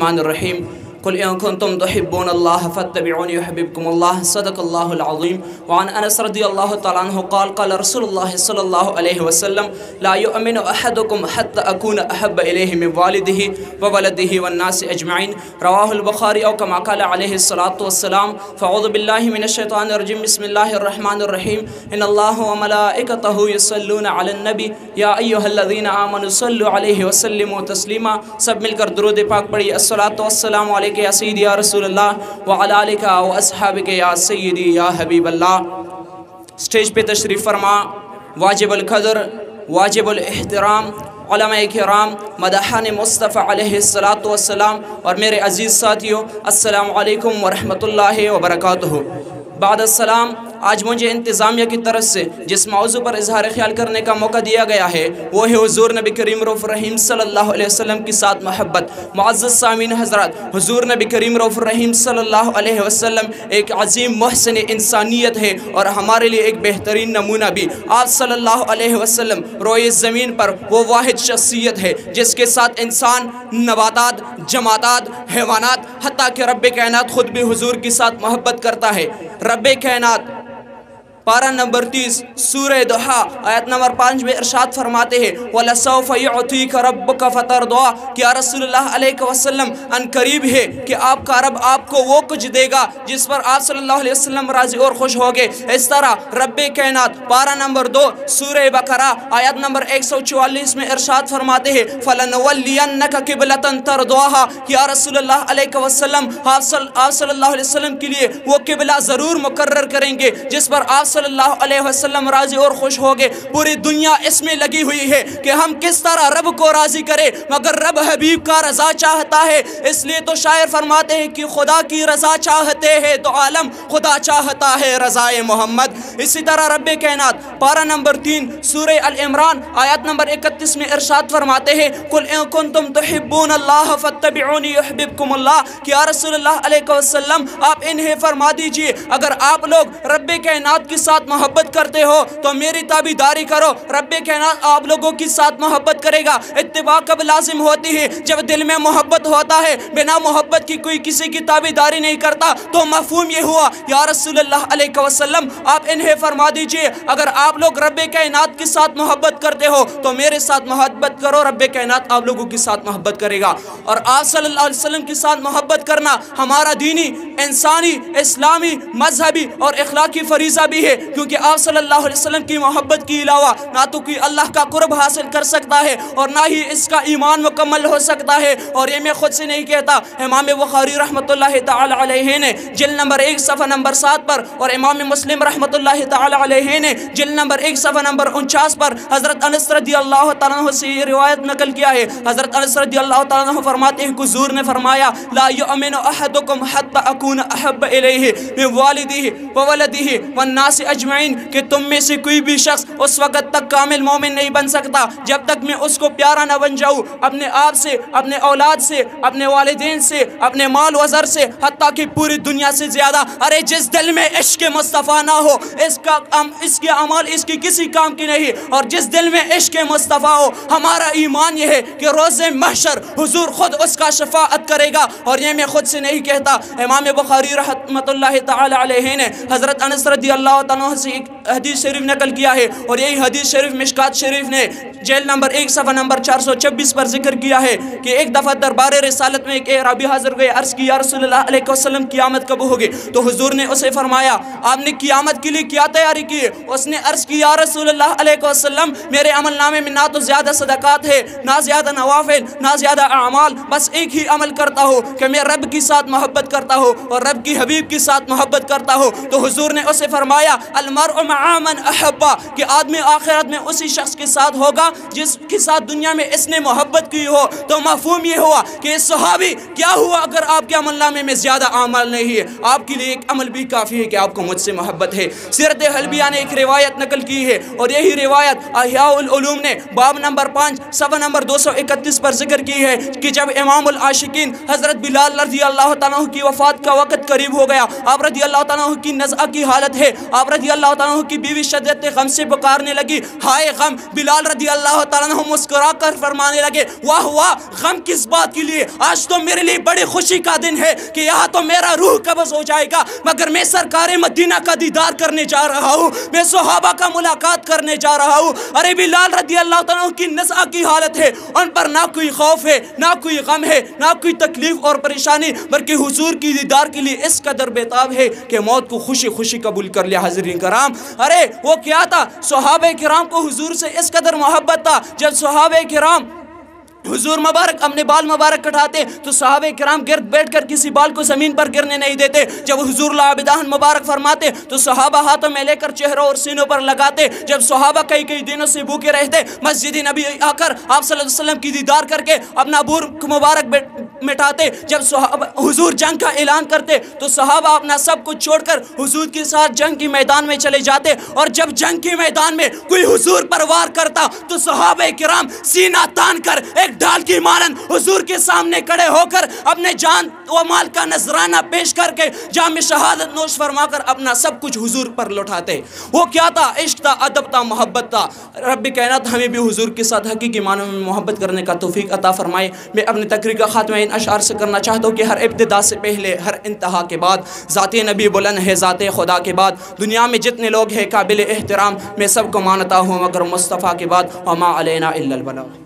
الرحمن الرحیم قل ان کنتم تحبون اللہ فاتبعونی یحببکم اللہ صدق اللہ العظیم وعن انس رضی اللہ تعالیٰ عنہ قال قال رسول اللہ صلی اللہ علیہ وسلم لا یؤمن احدکم حتی اکون احب الیہ من والدہ وولدہ والناس اجمعین رواہ البخاری او کما قال علیہ الصلاة والسلام فاعوذ باللہ من الشیطان الرجیم بسم اللہ الرحمن الرحیم ان اللہ وملائکتہ یصلون علی النبی یا ایہا الذین آمنوا صلوا علیہ وسلموا تسلیما سب مل کر درود پاک پڑھی الصلاة والسلام علیہ یا سیدی یا رسول اللہ وعلی آلکہ و اصحابکہ یا سیدی یا حبیب اللہ۔ سٹیج پہ تشریف فرما واجب القدر واجب الاحترام علماء کرام مدحان مصطفیٰ علیہ السلام اور میرے عزیز ساتھیوں السلام علیکم ورحمۃ اللہ وبرکاتہ۔ بعد السلام آج مجھے انتظامیہ کی طرف سے جس موضوع پر اظہار خیال کرنے کا موقع دیا گیا ہے وہ ہے حضور نبی کریم رؤوف الرحیم صلی اللہ علیہ وسلم کی ساتھ محبت۔ معزز سامعین حضرات، حضور نبی کریم رؤوف الرحیم صلی اللہ علیہ وسلم ایک عظیم محسن انسانیت ہے اور ہمارے لیے ایک بہترین نمونہ بھی۔ آپ صلی اللہ علیہ وسلم روئے زمین پر وہ واحد شخصیت ہے جس کے ساتھ انسان، نباتات، جمادات، حیوانات، حتیٰ کہ رب کائنات خود بھی حضور کی ساتھ محبت کرتا ہے۔ رب کائنات پارہ نمبر 30 سورہ دحا آیت نمبر 5 میں ارشاد فرماتے ہیں وَلَسَوْفَ يُعْطِيكَ رَبُّكَ فَتَرْضَىٰ کہ یا رسول اللہ علیہ وسلم ان قریب ہے کہ آپ کا رب آپ کو وہ کچھ دے گا جس پر آپ صلی اللہ علیہ وسلم راضی اور خوش ہوگے۔ اس طرح رب کائنات پارہ نمبر 2 سورہ بقرہ آیت نمبر 144 میں ارشاد فرماتے ہیں فَلَنُوَلِّيَنَّكَ قِبْلَةً تَرْضَاهَا کہ یا رسول اللہ علیہ وسلم آپ صلی اللہ علیہ وسلم کے لیے وہ قبلہ ضرور مقرر کریں گے جس پر آپ صلی اللہ علیہ وسلم راضی اور خوش ہوگے۔ پوری دنیا اس میں لگی ہوئی ہے کہ ہم کس طرح رب کو راضی کریں، مگر رب حبیب کا رضا چاہتا ہے۔ اس لیے تو شاعر فرماتے ہیں کہ خدا کی رضا چاہتے ہیں تو عالم خدا چاہتا ہے رضائے محمد۔ اسی طرح رب کائنات پارہ نمبر 3 سورہ العمران آیت نمبر 31 میں ارشاد فرماتے ہیں قل ان کنتم تحبون اللہ فاتبعونی یحببکم اللہ کہ یا رسول اللہ علیہ وسلم آپ انہیں فرما دیجئے اگر آپ لوگ رب کائنات کی ساتھ محبت کرتے ہو تو میری تابعداری کرو، رب کائنات آپ لوگوں کی ساتھ محبت کرے گا۔ اتباع کب لازم ہوتی ہے؟ جب دل میں محبت ہوتا ہے۔ بنا محبت کی کوئی کسی کی تابعداری نہیں کرتا۔ تو مفہوم یہ ہوا یا رسول اللہ علیہ وسلم آپ انہیں فرما دیجئے اگر آپ لوگ رب کائنات کی ساتھ محبت کرتے ہو تو میرے ساتھ محبت کرو، رب کائنات آپ لوگوں کی ساتھ محبت کرے گا۔ اور آپ صلی اللہ علیہ وسلم کی ساتھ محبت کرنا ہمارا دینی، انسانی، اسلامی، مذہبی اور اخلاقی فریضہ بھی ہے، کیونکہ آپ صلی اللہ علیہ وسلم کی محبت کے علاوہ نہ تو کوئی اللہ کا قرب حاصل کر سکتا ہے اور نہ ہی اس کا ایمان مکمل ہو سکتا ہے۔ اور یہ میں خود سے نہیں کہتا، امام بخاری رحمۃ اللہ تعالی علیہ نے جلد نمبر 1 صفحہ نمبر 7 پر اور امام مسلم رحمۃ اللہ تعالی علیہ نے جلد نمبر 1 صفحہ نمبر 49 پر حضرت انس رضی اللہ تعالیٰ عنہ سے یہ روایت نقل کیا ہے۔ حضرت انس رضی اللہ تعالیٰ عنہ فرماتے ہیں کہ حضور نے فرمایا لا یؤمن احدکم حتی اکون احب الیہ من والدہ وولدہ والناس اجمعین کہ تم میں سے کوئی بھی شخص اس وقت تک کامل مومن نہیں بن سکتا جب تک میں اس کو پیارا نہ بن جاؤں، اپنے آپ سے، اپنے اولاد سے، اپنے والدین سے، اپنے مال و زر سے، حتیٰ کہ پوری دنیا سے زیادہ۔ ارے جس دل میں عشق مصطفیٰ نہ ہو اس کے اعمال اس کی کسی کام کی نہیں، اور جس دل میں عشق مصطفیٰ ہو ہمارا ایمان یہ ہے کہ روز محشر حضور خود اس کا شفاعت کرے گا۔ اور یہ میں خود سے نہیں کہتا، امام بخاری رحمۃ اللہ تعالی علیہ نے حضرت انس رضی اللہ تعالیٰ عنہ سے ایک حدیث شریف نقل کیا ہے اور یہی حدیث شریف مشکات شریف نے جیل نمبر 1 صفحہ نمبر 426 پر ذکر کیا ہے کہ ایک دفعہ دربار رسالت میں ایک اعرابی حاضر ہوئے، عرض کی یا رسول اللہ علیہ وسلم قیامت کب ہوگی؟ تو حضور نے اسے فرمایا آپ نے قیامت کے لیے کیا تیاری کی ہے؟ اس نے عرض کی یا رسول اللہ علیہ وسلم میرے عمل نامے میں نہ تو زیادہ صدقات ہے، نہ زیادہ نوافل، نہ زیادہ اعمال، بس ایک ہی عمل کرتا ہوں کہ میں رب کی ساتھ محبت کرتا ہوں اور رب کی حبیب کی ساتھ محبت کرتا ہوں۔ تو حضور نے اسے فرمایا المرء مع من احبا کہ آدمی آخرت میں اسی شخص کے ساتھ ہوگا جس کے ساتھ دنیا میں اس نے محبت کی ہو۔ تو مفہوم یہ ہوا کہ صحابی کیا ہوا اگر آپ کے عمل نامے میں زیادہ اعمال نہیں ہے، آپ کے لیے ایک عمل بھی کافی ہے کہ آپ کو مجھ سے محبت ہے۔ سیرت حلبیہ نے ایک روایت نقل کی ہے اور یہی روایت احیاء العلوم نے باب نمبر 5 صفحہ نمبر 231 پر ذکر کی ہے کہ جب امام العاشقین حضرت بلال رضی اللہ تعالیٰ عنہ کی وفات کا کا وقت قریب ہو گیا. آپ رضی اللہ تعالیٰ عنہ کی نزع کی حالت ہے. آپ رضی اللہ تعالیٰ عنہ کی بیوی شدت غم سے پکارنے لگی, ہائے غم. بلال رضی اللہ تعالیٰ عنہ مسکرا کر فرمانے لگے, واہ واہ, غم کس بات کے لیے؟ آج تو میرے لیے بڑی خوشی کا دن ہے کہ یہاں تو میرا روح قبض ہو جائے گا, مگر میں سرکار مدینہ کا دیدار کرنے جا رہا ہوں, میں صحابہ کا ملاقات کرنے جا رہا ہوں. ارے بلال رضی اللہ تعالیٰ عنہ کی نزع کی حالت ہے, ان پر نہ کوئی خوف ہے, نہ کوئی غم ہے, نہ کوئی تکلیف اور پریشانی, بلکہ حضور کی دیدار کے لیے اس قدر بیتاب ہے کہ موت کو خوشی خوشی قبول کر لیا. حاضرین کرام, ارے وہ کیا تھا, صحابہ کرام کو حضور سے اس قدر محبت تھا. جب صحابہ کرام حضور مبارک اپنے بال مبارک کٹاتے تو صحابہ کرام گرد بیٹھ کر کسی بال کو زمین پر گرنے نہیں دیتے. جب حضور لعابدان مبارک فرماتے تو صحابہ ہاتھوں میں لے کر چہروں اور سینوں پر لگاتے. جب صحابہ کئی دنوں سے بھوکے رہتے, مسجد نبی آ کر آپ صلی اللہ علیہ وسلم کی دیدار کر کے اپنا بھوک مبارک مٹاتے. جب صحابہ حضور جنگ کا اعلان کرتے تو صحابہ اپنا سب کچھ چھوڑ کر حضور کے ساتھ جنگ کی میدان میں چلے جاتے. اور جب جنگ کے میدان میں کوئی حضور پر وار کرتا تو صحابہ کرام سینہ تان کر ایک ڈھال کی مانند حضور کے سامنے کھڑے ہو کر اپنے جان و مال کا نذرانہ پیش کر کے جام شہادت نوش فرما کر اپنا سب کچھ حضور پر لوٹاتے. وہ کیا تھا, عشق تھا, ادب تھا, محبت تھا. رب کائنات ہمیں بھی حضور کے ساتھ حقیقی معنوں میں محبت کرنے کا توفیق عطا فرمائے. میں اپنی تقریر کا خاتمہ ان اشعار سے کرنا چاہتا ہوں کہ ہر ابتدا سے پہلے, ہر انتہا کے بعد ذات نبی بلند ہے, ذات خدا کے بعد دنیا میں جتنے لوگ ہیں قابل احترام, میں سب کو مانتا ہوں مگر مصطفیٰ کے بعد. وما علینا الا البلاغ.